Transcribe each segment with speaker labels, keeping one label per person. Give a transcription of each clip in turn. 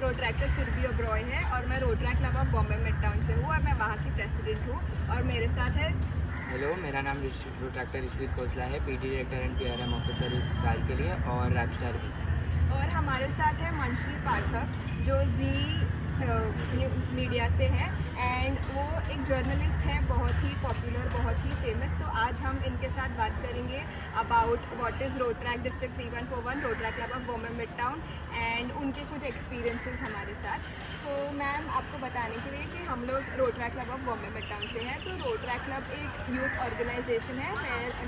Speaker 1: Rotaractor Surabhi Oberoi है और मैं Rotaract club of Bombay mid town से हूँ और मैं वहाँ की प्रेसिडेंट हूँ। और मेरे साथ है
Speaker 2: हेलो, मेरा नाम रोट्रैक्टर ऋषित खोसला है, PD director and PRM officer इस साल के लिए और रैपस्टार भी।
Speaker 1: और हमारे साथ है मंशली पाठक जो मीडिया से है एंड वो एक जर्नलिस्ट है, बहुत ही पॉपुलर, बहुत ही फेमस। तो आज हम इनके साथ बात करेंगे about what is Rotaract district 3141 Rotaract club of Bombay mid town and उनके कुछ एक्सपीरियंसेस हमारे साथ। तो मैम आपको बताने के लिए कि हम लोग Rotaract club of Bombay mid town से हैं। तो रोट्रैक क्लब एक यूथ ऑर्गेनाइजेशन है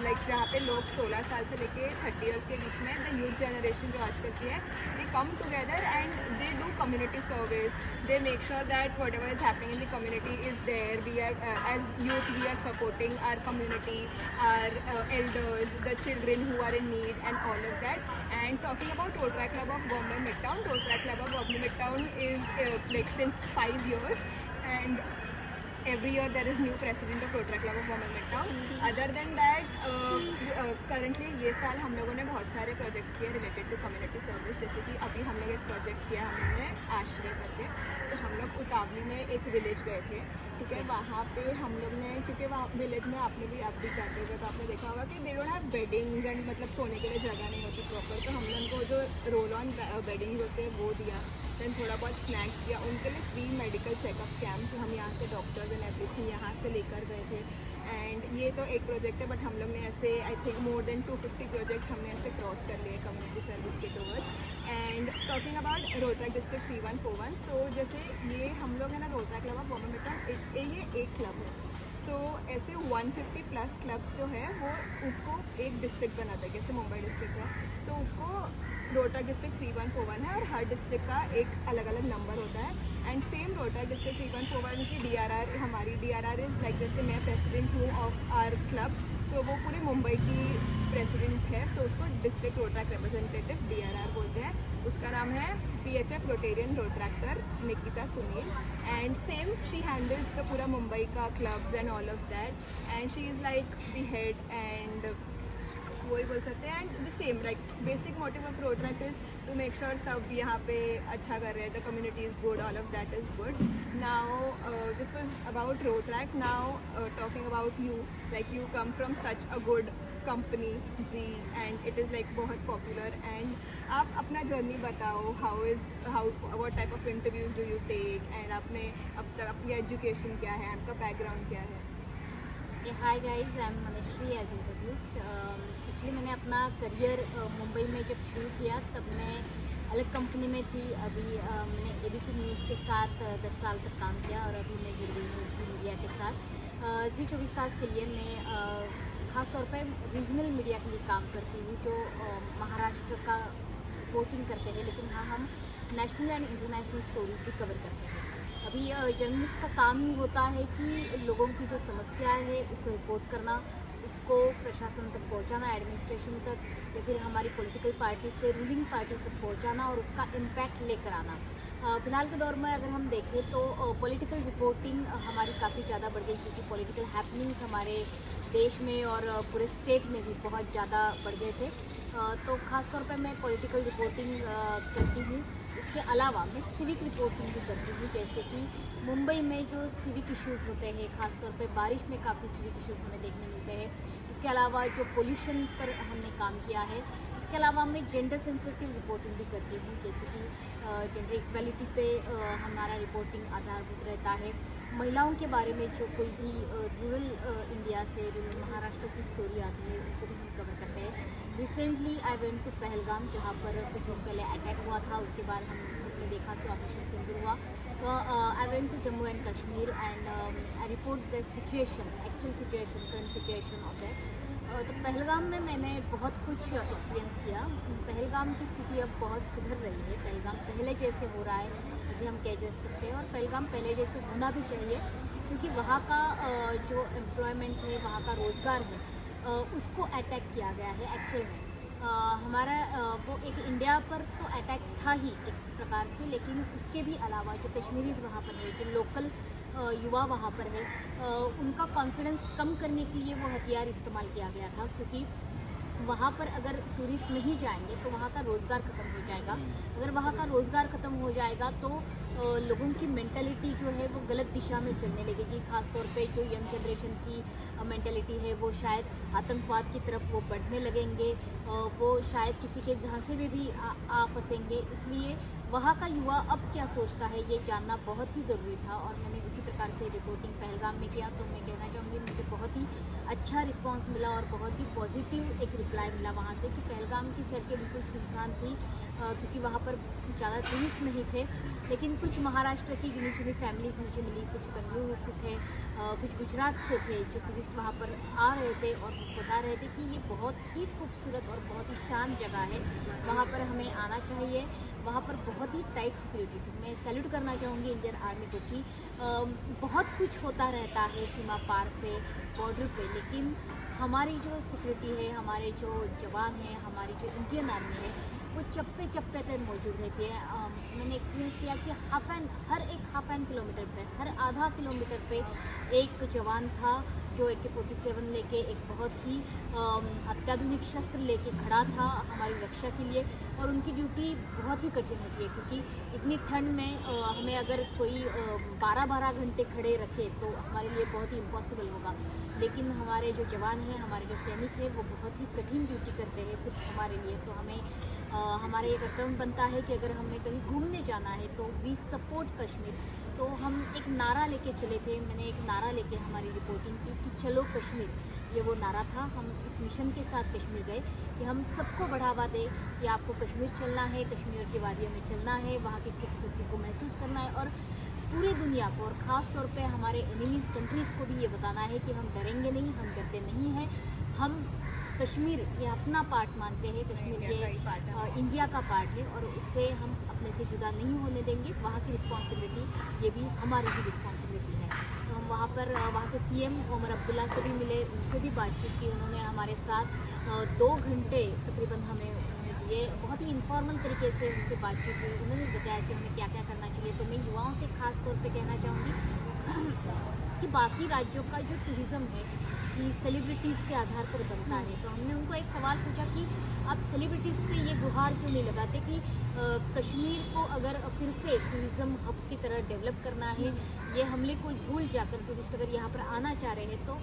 Speaker 1: लाइक जहाँ पे लोग 16 साल से लेके 30 इयर्स के बीच में द यूथ जनरेशन जो आजकल की है they come together and they do community service. They make sure that whatever is happening in the community is there. We are, as youth, we are supporting our community, our elders, the children who are in need, and all of that. And talking about Rotrek Club of Bombay Midtown, Rotrek Club of Bombay Midtown is like since 5 years, and every year there is new president of Rotrek Club of Bombay Midtown. Other than that, currently ये साल हम लोगों ने बहुत सारे projects किए related to community service. जैसे कि अभी हम लोग एक प्रोजेक्ट किया हमने आश्रय करके। तो हम लोग उतावली में एक विलेज गए थे, ठीक है। वहाँ पे हम लोग ने, क्योंकि वहाँ विलेज में आप भी जाते हुए तो आपने देखा होगा कि they don't have weddings and मतलब सोने के लिए जगह नहीं होती प्रॉपर। तो हम लोग को जो रोल ऑन बेडिंग्स होते हैं वो दिया, दैन थोड़ा बहुत स्नैक्स दिया। उनके लिए फ्री मेडिकल चेकअप कैंप हम यहाँ से डॉक्टर्स एंड एवरीथिंग यहाँ से लेकर गए थे। एंड ये तो एक प्रोजेक्ट है, बट हम लोग ने ऐसे I think more than 250 project हमने ऐसे क्रॉस कर लिए कम्युनिटी सर्विस के towards. And talking about Rotaract district 3141, सो जैसे ये हम लोग है ना Rotaract club of Bombay midtown, ये एक क्लब है। सो ऐसे 150 प्लस क्लब्स जो है वो उसको एक डिस्ट्रिक्ट बनाते हैं। जैसे मुंबई डिस्ट्रिक्ट है तो उसको रोट्रैक डिस्ट्रिक्ट 3141 है और हर डिस्ट्रिक्ट का एक अलग अलग नंबर होता है। एंड सेम रोट्रैक डिस्ट्रिक्ट 3141 की DRR, हमारी DRR इज़ लाइक जैसे मैं प्रेसिडेंट हूँ ऑफ आर क्लब, तो वो पूरे मुंबई की प्रेसिडेंट है। तो उसको डिस्ट्रिक्ट रोट्रैक रिप्रेजेंटेटिव DRR बोलते हैं। उसका नाम है PHF Rotarian Rotaractor Nikita Sunil. And same she handles the पूरा मुंबई का clubs and all of that, and she is like the head and वही बोल सकते हैं। And the same like basic motive of Rotaract is to make sure सब यहाँ पे अच्छा कर रहे हैं, the community is good, all of that is good. Now this was about Rotaract. Now talking about you, like you come from such a good company जी and it is like बहुत popular. And आप अपना journey बताओ, how what type of interviews do you take and आपने अब तक अपनी education क्या है, आपका बैकग्राउंड क्या है?
Speaker 3: Hi guys, I am Manshree as introduced. Actually मैंने अपना करियर मुंबई में जब शुरू किया तब मैं अलग कंपनी में थी। अभी मैंने ABP न्यूज़ के साथ 10 साल तक काम किया और अभी मैं जुड़ गई हूँ जी मीडिया के साथ। जी 24 तास के लिए मैं ख़ास तौर पे रीजनल मीडिया के लिए काम करती हूँ जो महाराष्ट्र का रिपोर्टिंग करते हैं, लेकिन हाँ हम नेशनल एंड इंटरनेशनल स्टोरीज भी कवर करते हैं। अभी जर्नलिस्ट का काम ही होता है कि लोगों की जो समस्याएं है उसको रिपोर्ट करना, उसको प्रशासन तक पहुंचाना, एडमिनिस्ट्रेशन तक, या फिर हमारी पॉलिटिकल पार्टी से रूलिंग पार्टी तक पहुंचाना और उसका इम्पैक्ट लेकर आना। फ़िलहाल के दौर में अगर हम देखें तो पॉलिटिकल रिपोर्टिंग हमारी काफ़ी ज़्यादा बढ़ गई, क्योंकि पॉलिटिकल हैपनिंग्स हमारे देश में और पूरे स्टेट में भी बहुत ज़्यादा बढ़ गए थे। तो ख़ास तौर पे मैं पॉलिटिकल रिपोर्टिंग करती हूँ। इसके अलावा मैं सिविक रिपोर्टिंग भी करती हूँ, जैसे कि मुंबई में जो सिविक इश्यूज़ होते हैं, ख़ास तौर पे बारिश में काफ़ी सिविक इश्यूज़ हमें देखने मिलते हैं। इसके अलावा जो पोल्यूशन पर हमने काम किया है। इसके अलावा मैं जेंडर सेंसिटिव रिपोर्टिंग भी करती हूँ, जैसे कि जेंडर इक्वलिटी पे हमारा रिपोर्टिंग आधारभूत रहता है। महिलाओं के बारे में जो कोई भी रूरल इंडिया से, रूरल महाराष्ट्र से स्टोरी आती है उनको भी हम कवर करते हैं। Recently I went to Pahalgam, जहाँ पर कुछ दिन पहले अटैक हुआ था। उसके बाद हम सबने देखा कि ऑपरेशन सिंदूर हुआ। तो I went to Jammu and Kashmir and I report the situation, actual situation, current situation of that. तो पहलगाम में मैंने बहुत कुछ एक्सपीरियंस किया। पहलगाम की स्थिति अब बहुत सुधर रही है। पहलगाम पहले जैसे हो रहा है जिसे हम कह सकते हैं, और पहलगाम पहले जैसे होना भी चाहिए, क्योंकि वहाँ का जो एम्प्लॉयमेंट है, वहाँ का रोज़गार है, उसको अटैक किया गया है एक्चुअल में। हमारा वो एक इंडिया पर तो अटैक था ही एक प्रकार से, लेकिन उसके भी अलावा जो कश्मीरीज़ वहाँ पर है, जो लोकल युवा वहाँ पर है, उनका कॉन्फिडेंस कम करने के लिए वो हथियार इस्तेमाल किया गया था। क्योंकि वहाँ पर अगर टूरिस्ट नहीं जाएंगे तो वहाँ का रोज़गार ख़त्म हो जाएगा। अगर वहाँ का रोज़गार ख़त्म हो जाएगा तो लोगों की मेंटालिटी जो है वो गलत दिशा में चलने लगेगी। ख़ास तौर पे जो यंग जनरेशन की मेंटालिटी है वो शायद आतंकवाद की तरफ वो बढ़ने लगेंगे, वो शायद किसी के झांसे में भी आ फंसेंगे। इसलिए वहाँ का युवा अब क्या सोचता है ये जानना बहुत ही ज़रूरी था, और मैंने उसी प्रकार से रिपोर्टिंग पहलगाम में किया। तो मैं कहना चाहूँगी मुझे बहुत ही अच्छा रिस्पांस मिला और बहुत ही पॉजिटिव एक रिप्लाई मिला वहाँ से कि पहलगाम की सड़कें बिल्कुल सुनसान थी, क्योंकि वहाँ पर ज़्यादा टूरिस्ट नहीं थे। लेकिन कुछ महाराष्ट्र की गिनी चुनी फैमिलीज मुझे मिली, कुछ बेंगलुरु से थे, कुछ गुजरात से थे, जो टूरिस्ट वहाँ पर आ रहे थे और बता रहे थे कि ये बहुत ही खूबसूरत और बहुत ही शांत जगह है, वहाँ पर हमें आना चाहिए। वहाँ पर बहुत ही टाइट सिक्योरिटी थी। मैं सैल्यूट करना चाहूँगी इंडियन आर्मी को कि बहुत कुछ होता रहता है सीमा पार से बॉर्डर पे, लेकिन हमारी जो सिक्योरिटी है, हमारे जो जवान हैं, हमारी जो इंडियन आर्मी है, वो चप्पे चप्पे पे मौजूद रहती है। मैंने एक्सपीरियंस किया कि हर एक हाफ एन किलोमीटर पे, हर आधा किलोमीटर पे एक जवान था जो AK-47 लेके, एक बहुत ही अत्याधुनिक शस्त्र लेके खड़ा था हमारी रक्षा के लिए। और उनकी ड्यूटी बहुत ही कठिन होती है, क्योंकि इतनी ठंड में हमें अगर कोई 12-12 घंटे खड़े रखे तो हमारे लिए बहुत ही इम्पॉसिबल होगा। लेकिन हमारे जो जवान हैं, हमारे जो सैनिक हैं, वो बहुत ही कठिन ड्यूटी करते हैं सिर्फ हमारे लिए। तो हमें हमारा ये कर्तव्य बनता है कि अगर हमें कहीं घूमने जाना है तो वी सपोर्ट कश्मीर। तो हम एक नारा लेके चले थे, मैंने एक नारा लेके हमारी रिपोर्टिंग की कि चलो कश्मीर, ये वो नारा था। हम इस मिशन के साथ कश्मीर गए कि हम सबको बढ़ावा दें कि आपको कश्मीर चलना है, कश्मीर की वादियों में चलना है, वहाँ की खूबसूरती को महसूस करना है, और पूरे दुनिया को और ख़ास तौर पे हमारे एनिमीज़ कंट्रीज़ को भी ये बताना है कि हम डरेंगे नहीं, हम डरते नहीं हैं। हम कश्मीर ये अपना पार्ट मानते हैं, कश्मीर ये इंडिया का पार्ट है और उससे हम अपने से जुदा नहीं होने देंगे। वहाँ की रिस्पॉन्सिबिलिटी ये भी हमारी भी रिस्पॉन्सिबिलिटी है। तो हम वहाँ पर वहाँ के CM उमर अब्दुल्ला से भी मिले, उनसे भी बातचीत की। उन्होंने हमारे साथ 2 घंटे तकरीबन हमें उन्होंने दिए, बहुत ही इनफॉर्मल तरीके से उनसे बातचीत हुई। उन्होंने बताया कि हमें क्या क्या करना चाहिए। तो मैं युवाओं से ख़ास तौर पर कहना चाहूँगी कि बाकी राज्यों का जो टूरिज़्म है कि सेलिब्रिटीज़ के आधार पर बनता है। तो हमने उनको एक सवाल पूछा कि आप सेलिब्रिटीज़ से ये गुहार क्यों नहीं लगाते कि कश्मीर को अगर फिर से टूरिज़्म हब की तरह डेवलप करना है, ये हमले को भूल जाकर टूरिस्ट अगर यहाँ पर आना चाह रहे हैं तो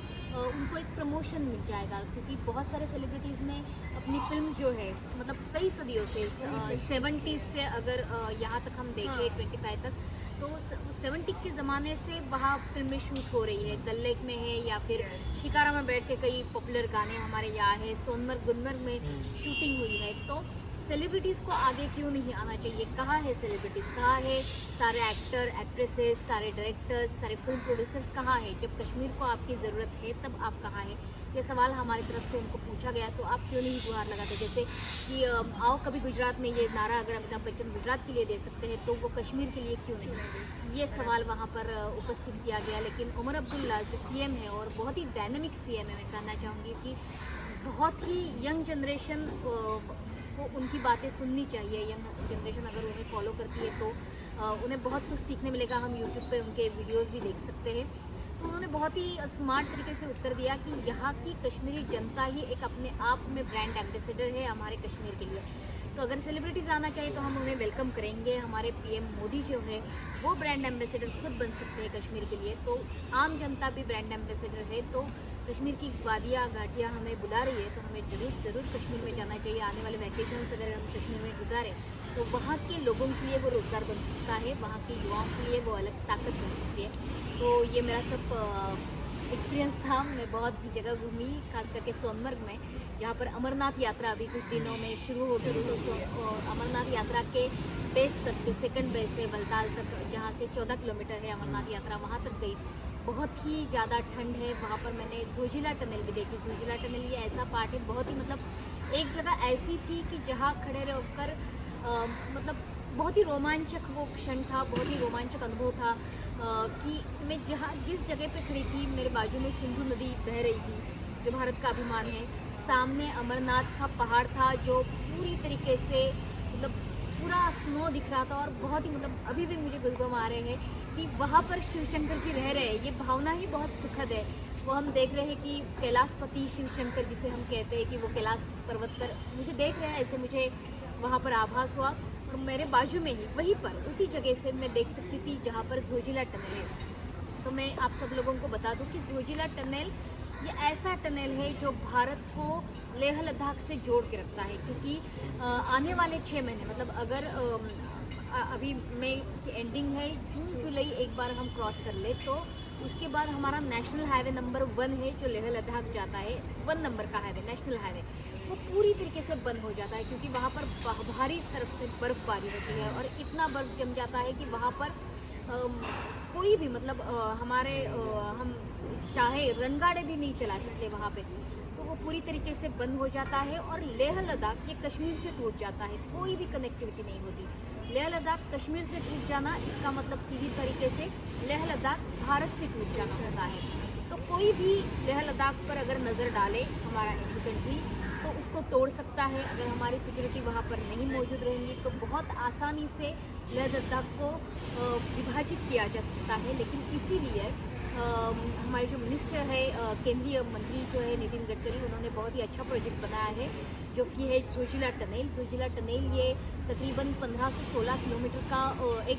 Speaker 3: उनको एक प्रमोशन मिल जाएगा। क्योंकि बहुत सारे सेलिब्रिटीज़ ने अपनी फिल्म जो है, मतलब कई सदियों से 70s से अगर यहाँ तक हम देखें 25 तक, तो 70 के ज़माने से वहाँ फिल्में शूट हो रही है। डल लेक में है या फिर शिकारा में बैठ के कई पॉपुलर गाने हमारे यहाँ है, सोनमर्ग गुलमर्ग में शूटिंग हुई है। तो सेलिब्रिटीज़ को आगे क्यों नहीं आना चाहिए? कहाँ है सेलिब्रिटीज़, कहाँ है सारे एक्टर एक्ट्रेसेस, सारे डायरेक्टर्स, सारे फिल्म प्रोड्यूसर्स कहाँ है? जब कश्मीर को आपकी ज़रूरत है तब आप कहाँ हैं? ये सवाल हमारी तरफ से उनको पूछा गया। तो आप क्यों नहीं गुहार लगाते? जैसे कि आओ कभी गुजरात में, ये नारा अगर अमिताभ बच्चन गुजरात के लिए दे सकते हैं तो वो कश्मीर के लिए क्यों नहीं? ये सवाल वहाँ पर उपस्थित किया गया। लेकिन उमर अब्दुल्ला जो CM है और बहुत ही डायनेमिक CM है, मैं कहना चाहूँगी कि बहुत ही यंग जनरेशन को उनकी बातें सुननी चाहिए। यंग जनरेशन अगर उन्हें फॉलो करती है तो उन्हें बहुत कुछ सीखने मिलेगा। हम YouTube पे उनके वीडियोस भी देख सकते हैं। तो उन्होंने बहुत ही स्मार्ट तरीके से उत्तर दिया कि यहाँ की कश्मीरी जनता ही एक अपने आप में ब्रांड एम्बेसडर है हमारे कश्मीर के लिए। तो अगर सेलिब्रिटीज़ आना चाहिए तो हम उन्हें वेलकम करेंगे। हमारे PM मोदी जो है वो ब्रांड एम्बेसडर खुद बन सकते हैं कश्मीर के लिए। तो आम जनता भी ब्रांड एम्बेसडर है। तो कश्मीर की वादियाँ घाटियाँ हमें बुला रही है तो हमें ज़रूर कश्मीर में जाना चाहिए। आने वाले वैकेशंस अगर हम कश्मीर में गुजारें तो वहाँ के लोगों के लिए वो रोज़गार बन सकता है, वहाँ के युवाओं के लिए वो अलग ताकत बन सकती है। तो ये मेरा सब एक्सपीरियंस था। मैं बहुत जगह घूमी, खास करके सोनमर्ग में, यहाँ पर अमरनाथ यात्रा अभी कुछ दिनों में शुरू हो गई। तो अमरनाथ यात्रा के बेस तक, जो सेकंड बेस है बलताल तक, जहाँ से 14 किलोमीटर है अमरनाथ यात्रा, वहाँ तक गई। बहुत ही ज़्यादा ठंड है वहाँ पर। मैंने जोजिला टनल भी देखी। जोजिला टनल ये ऐसा पार्ट है, बहुत ही मतलब एक जगह ऐसी थी कि जहाँ खड़े रहकर मतलब बहुत ही रोमांचक वो क्षण था, बहुत ही रोमांचक अनुभव था कि मैं जिस जगह पे खड़ी थी, मेरे बाजू में सिंधु नदी बह रही थी जो भारत का अभिमान है। सामने अमरनाथ का पहाड़ था जो पूरी तरीके से मतलब पूरा स्नो दिख रहा था। और बहुत ही मतलब अभी भी मुझे गुज़बम आ रहे हैं कि वहाँ पर शिव शंकर जी रह रहे हैं। ये भावना ही बहुत सुखद है। वो हम देख रहे हैं कि कैलाशपति शिव शंकर जिसे हम कहते हैं कि वो कैलाश पर्वत पर मुझे देख रहे हैं, ऐसे मुझे वहाँ पर आभास हुआ। और मेरे बाजू में ही वहीं पर उसी जगह से मैं देख सकती थी जहाँ पर जोजिला टनल है। तो मैं आप सब लोगों को बता दूं कि जोजिला टनल ये ऐसा टनल है जो भारत को लेह लद्दाख से जोड़ के रखता है, क्योंकि आने वाले 6 महीने मतलब अगर अभी मई की एंडिंग है, जून जुलाई एक बार हम क्रॉस कर ले तो उसके बाद हमारा नेशनल हाईवे नंबर 1 है जो लेह लद्दाख जाता है, 1 नंबर का हाईवे नेशनल हाईवे, वो पूरी तरीके से बंद हो जाता है, क्योंकि वहाँ पर भारी तरफ से बर्फ़बारी होती है और इतना बर्फ़ जम जाता है कि वहाँ पर कोई भी मतलब हम चाहे रनगाड़े भी नहीं चला सकते वहाँ पे, तो वो पूरी तरीके से बंद हो जाता है। और लेह लद्दाख ये कश्मीर से टूट जाता है, कोई भी कनेक्टिविटी नहीं होती। लेह लद्दाख कश्मीर से टूट जाना, इसका मतलब सीधी तरीके से लेह लद्दाख भारत से टूट जाना होता है। तो कोई भी लेह लद्दाख पर अगर नज़र डाले हमारा इंडियन कंट्री तो उसको तोड़ सकता है। अगर हमारी सिक्योरिटी वहाँ पर नहीं मौजूद रहेंगी तो बहुत आसानी से लेह लद्दाख को विभाजित किया जा सकता है। लेकिन इसीलिए हमारे जो मिनिस्टर है, केंद्रीय मंत्री जो है नितिन गडकरी, उन्होंने बहुत ही अच्छा प्रोजेक्ट बनाया है जो कि है जोजिला टनल। जोजिला टनल ये तकरीबन 15 से 16 किलोमीटर का एक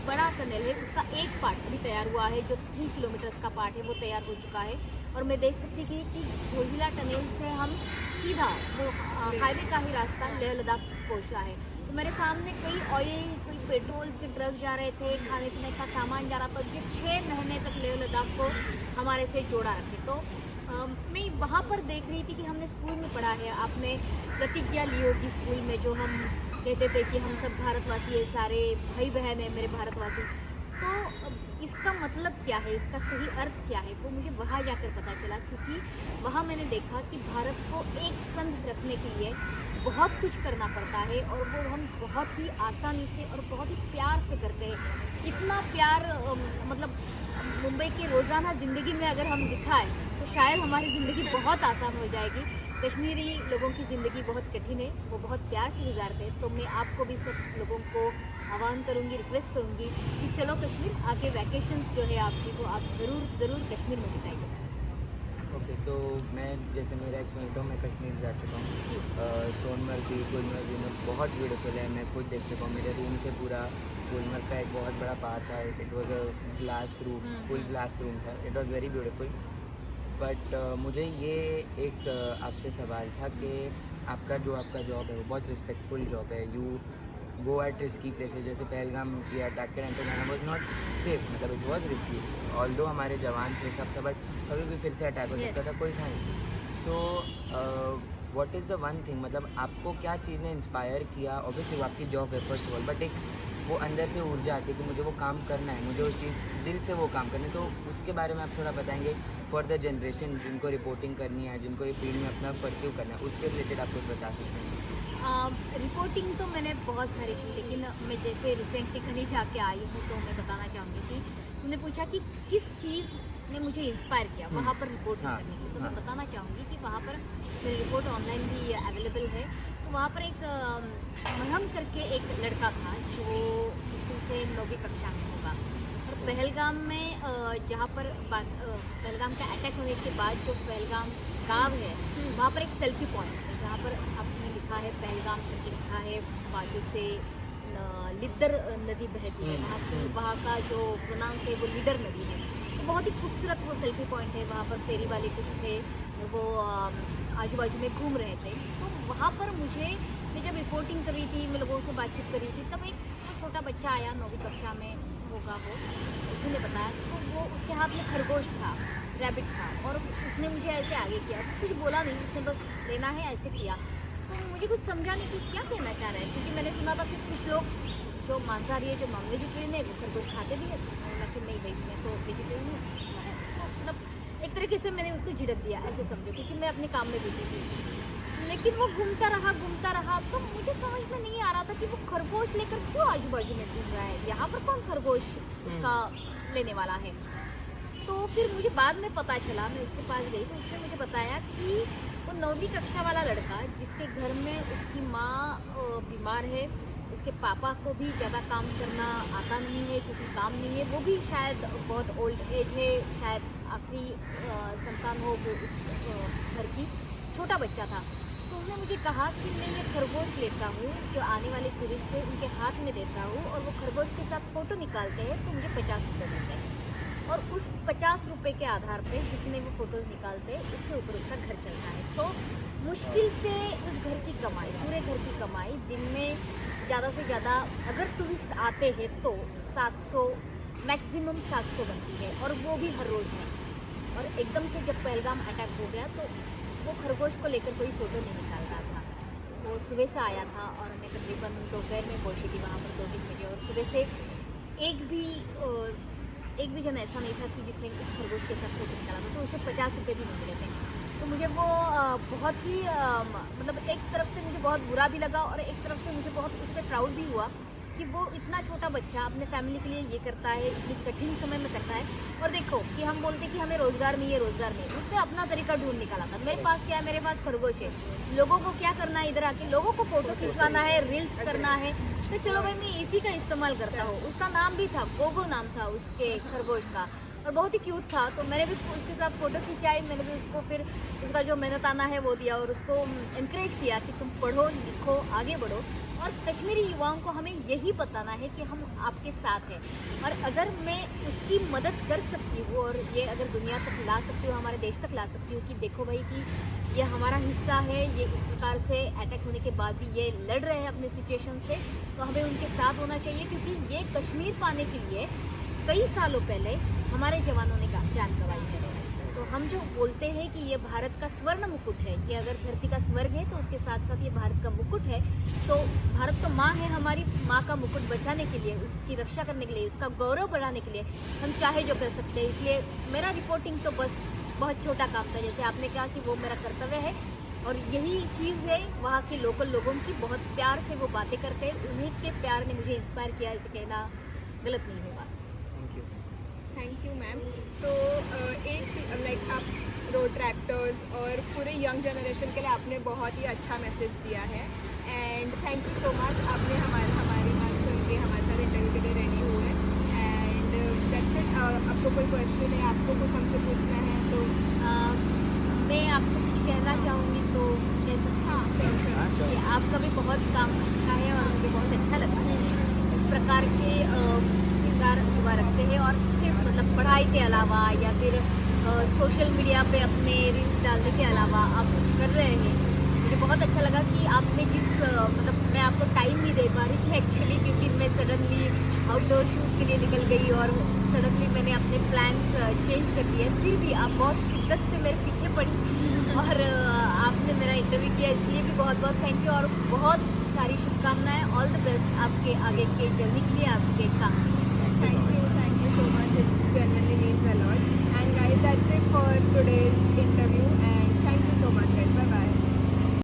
Speaker 3: बड़ा टनल है। उसका एक पार्ट अभी तैयार हुआ है, जो 3 किलोमीटर का पार्ट है वो तैयार हो चुका है। और मैं देख सकती थी कि जोजिला टनल से हम सीधा वो हाईवे का ही रास्ता लेह लद्दाख पहुँचना है। तो मेरे सामने कई ऑयल, कोई पेट्रोल के ट्रक जा रहे थे, खाने पीने का सामान जा रहा था, जो 6 महीने तक लेह लद्दाख को हमारे से जोड़ा रखे। तो मैं वहाँ पर देख रही थी कि हमने स्कूल में पढ़ा है, आपने प्रतिज्ञा ली होगी स्कूल में, जो हम कहते थे कि हम सब भारतवासी है, सारे भाई बहन है मेरे भारतवासी। तो इसका मतलब क्या है, इसका सही अर्थ क्या है, वो मुझे वहाँ जाकर पता चला, क्योंकि वहाँ मैंने देखा कि भारत को एक संघ रखने के लिए बहुत कुछ करना पड़ता है और वो हम बहुत ही आसानी से और बहुत ही प्यार से करते हैं। इतना प्यार मतलब मुंबई के रोज़ाना ज़िंदगी में अगर हम दिखाएं तो शायद हमारी ज़िंदगी बहुत आसान हो जाएगी। कश्मीरी लोगों की ज़िंदगी बहुत कठिन है, वो बहुत प्यार से गुजारते हैं। तो मैं आपको भी सब लोगों को आह्वान करूँगी, रिक्वेस्ट करूँगी कि चलो कश्मीर आके वैकेशंस जो है आपकी, वो आप ज़रूर कश्मीर में बिताइए।
Speaker 2: ओके, तो मैं जैसे मेरा एक्सपीरियंस तो मैं कश्मीर जा चुका हूँ। सोनमर्ग भी, गुलमर्ग भी में बहुत ब्यूटीफुल है, मैं खुद देख चुका हूँ। मेरे रूम से पूरा गुलमर्ग का एक बहुत बड़ा पार्ट था, it was a glass room, full glass room था, it was very beautiful. But मुझे ये एक आपसे सवाल था कि आपका जॉब है वो बहुत रिस्पेक्टफुल जॉब है। You go at risky places, जैसे पहलगाम की अटैक के टाइम पे जाना वॉज नॉट सेफ, मतलब इट वॉज रिस्की। ऑल्दो हमारे जवान थे सब था, बट कभी भी फिर से अटैक हो सकता था, कोई था नहीं। तो what is the one thing, मतलब आपको क्या चीज़ ने इंस्पायर किया? ऑब्वियसली वो आपकी जॉब है फर्स्ट ऑफ ऑल, बट एक वो अंदर से ऊर्जा आती है कि मुझे वो काम करना है, मुझे उस चीज़ दिल से वो काम करना है। तो उसके बारे में आप थोड़ा बताएंगे फॉर द जनरेशन जिनको रिपोर्टिंग करनी है, जिनको ये फील्ड में अपना परस्यू करना है, उसके रिलेटेड आप कुछ बता सकते हैं?
Speaker 3: रिपोर्टिंग तो मैंने बहुत सारी की, लेकिन मैं जैसे रिसेंटली कहीं जाके आई हूँ तो मैं बताना चाहूँगी कि तुमने पूछा कि किस चीज़ ने मुझे इंस्पायर किया वहाँ पर रिपोर्टिंग करने की। तो मैं बताना चाहूँगी कि वहाँ पर मेरी रिपोर्ट ऑनलाइन भी अवेलेबल है। तो वहाँ पर एक महम करके एक लड़का था जो मुश्किल से 9वीं कक्षा में होगा, और पहलगाम में जहाँ पर पहलगाम का अटैक होने के बाद जो पहलगाम गाँव है वहाँ पर एक सेल्फी पॉइंट है जहाँ पर आपने लिखा है पहलगाम करके लिखा है, बाजू से लिद्दर नदी बहती है, वहाँ का जो प्रोनाउंस है वो लिडर नदी है। तो बहुत ही खूबसूरत वो सेल्फी पॉइंट है। वहाँ पर फेरी वाले कुछ थे, वो आजू बाजू में घूम रहे थे। तो वहाँ पर मैं जब रिपोर्टिंग कर रही थी, मैं लोगों से बातचीत कर रही थी, तब एक छोटा बच्चा आया, 9वीं कक्षा में होगा वो, उसने बताया। तो वो उसके हाथ में खरगोश था, रैबिट था, और उसने मुझे ऐसे आगे किया, कुछ बोला नहीं, उसने बस लेना है ऐसे किया। तो मुझे कुछ समझा नहीं कि क्या कहना चाह रहा है, क्योंकि मैंने सुना था कि कुछ लोग जो मांसाहारी है, जो नॉन वेजिटेरियन है, वो खरगोश खाते भी है। कि नहीं भाई, मैं तो वेजिटेरियन हूँ। मतलब एक तरीके से मैंने उसको झिड़क दिया, ऐसे समझो, क्योंकि मैं अपने काम में बिजी थी। लेकिन वो घूमता रहा, तो मुझे समझ में नहीं आ रहा था कि वो खरगोश लेकर क्यों आजू बाजू में घूम रहा है, यहाँ पर कौन खरगोश उसका लेने वाला है। तो फिर मुझे बाद में पता चला, मैं उसके पास गई तो उसने मुझे बताया कि वो 9वीं कक्षा वाला लड़का जिसके घर में उसकी माँ बीमार है, इसके पापा को भी ज़्यादा काम करना आता नहीं है क्योंकि काम नहीं है, वो भी शायद बहुत ओल्ड एज है, शायद आखिरी संतान हो वो उस घर की, छोटा बच्चा था। तो उसने मुझे कहा कि मैं ये खरगोश लेता हूँ, जो आने वाले टूरिस्ट है उनके हाथ में देता हूँ और वो खरगोश के साथ फ़ोटो निकालते हैं तो मुझे 50 रुपये मिलते हैं, और उस 50 रुपये के आधार पे जितने वो फ़ोटोज़ निकालते हैं उसके ऊपर उसका घर चलता है। तो मुश्किल से उस घर की कमाई, पूरे घर की कमाई दिन में ज़्यादा से ज़्यादा अगर टूरिस्ट आते हैं तो 700, मैक्सिमम 700 बनती है, और वो भी हर रोज़ में। और एकदम से जब पहलगाम अटैक हो गया तो वो खरगोश को लेकर कोई फ़ोटो नहीं निकाल रहा था। वो सुबह से आया था और मैं तकरीबन दोपहर में पहुंची थी वहाँ पर 2-3 बजे, और सुबह से एक भी जन ऐसा नहीं था कि जिसने उस खरगोश के साथ फ़ोटो निकाला था। तो उसे 50 रुपये भी नहीं मिले थे। तो मुझे वो बहुत ही मतलब एक तरफ से मुझे बहुत बुरा भी लगा और एक तरफ से मुझे बहुत उस पर प्राउड भी हुआ कि वो इतना छोटा बच्चा अपने फैमिली के लिए ये करता है, इतनी कठिन समय में करता है। और देखो कि हम बोलते कि हमें रोज़गार नहीं है, रोज़गार नहीं, उसने अपना तरीका ढूंढ निकाला था। मेरे पास क्या है, मेरे पास खरगोश है, लोगों को क्या करना है, इधर आके लोगों को फ़ोटो खिंचवाना है, रील्स करना है, तो चलो भाई मैं इसी का इस्तेमाल करता हूँ। उसका नाम भी था गोगो, नाम था उसके खरगोश का, और बहुत ही क्यूट था। तो मैंने भी उसके साथ फ़ोटो खिंचाई, मैंने भी उसको फिर उसका जो मेहनताना है वो दिया और उसको इनक्रेज किया कि तुम पढ़ो लिखो आगे बढ़ो। और कश्मीरी युवाओं को हमें यही बताना है कि हम आपके साथ हैं, और अगर मैं उसकी मदद कर सकती हूँ और ये अगर दुनिया तक ला सकती हूँ, हमारे देश तक ला सकती हूँ कि देखो भाई कि ये हमारा हिस्सा है, ये इस प्रकार से अटैक होने के बाद भी ये लड़ रहे हैं अपने सिचुएशन से, तो हमें उनके साथ होना चाहिए। क्योंकि ये कश्मीर पाने के लिए कई सालों पहले हमारे जवानों ने जान गंवाई है। तो हम जो बोलते हैं कि ये भारत का स्वर्ण मुकुट है, ये अगर धरती का स्वर्ग है तो उसके साथ साथ ये भारत का मुकुट है। तो भारत तो माँ है, हमारी माँ का मुकुट बचाने के लिए, उसकी रक्षा करने के लिए, उसका गौरव बढ़ाने के लिए हम चाहे जो कर सकते हैं। इसलिए मेरा रिपोर्टिंग तो बस बहुत छोटा काम था, जैसे आपने कहा कि वो मेरा कर्तव्य है, और यही चीज़ है वहाँ के लोकल लोगों की, बहुत प्यार से वो बातें करते हैं, उन्हीं के प्यार ने मुझे इंस्पायर किया, इसे कहना गलत नहीं होगा।
Speaker 2: Thank you.
Speaker 1: Thank you ma'am. तो एक लाइक आप रोड ट्रैक्टर्स और पूरे यंग जनरेशन के लिए आपने बहुत ही अच्छा मैसेज दिया है, and thank you so much. आपने हमारी बात सुन के हमारे साथ इंटरव्यू के लिए रेडी हुए, एंड दैट्स इट। आपको कोई क्वेश्चन है, आपको कुछ हमसे पूछना है तो
Speaker 3: मैं आपसे कुछ कहना चाहूँगी तो कह सकती हूँ कि आपका भी बहुत काम अच्छा है और मुझे बहुत अच्छा लगता है इस प्रकार के विचार युवा रखते हैं, और सिर्फ मतलब पढ़ाई के अलावा या फिर सोशल मीडिया पे अपने रील्स डालने के अलावा आप कुछ कर रहे हैं। मुझे बहुत अच्छा लगा कि आपने जिस मतलब मैं आपको टाइम नहीं दे पा रही थी एक्चुअली, क्योंकि मैं सडनली आउटडोर शूट के लिए निकल गई और सडनली मैंने अपने प्लान्स चेंज कर दिए, फिर भी आप बहुत शिद्दत से मेरे पीछे पड़ी और आपने मेरा इंटरव्यू किया, इसलिए भी बहुत बहुत थैंक यू और बहुत सारी शुभकामनाएं। ऑल द बेस्ट आपके आगे के जर्नी के लिए, आपके काम के लिए।
Speaker 1: Thank you.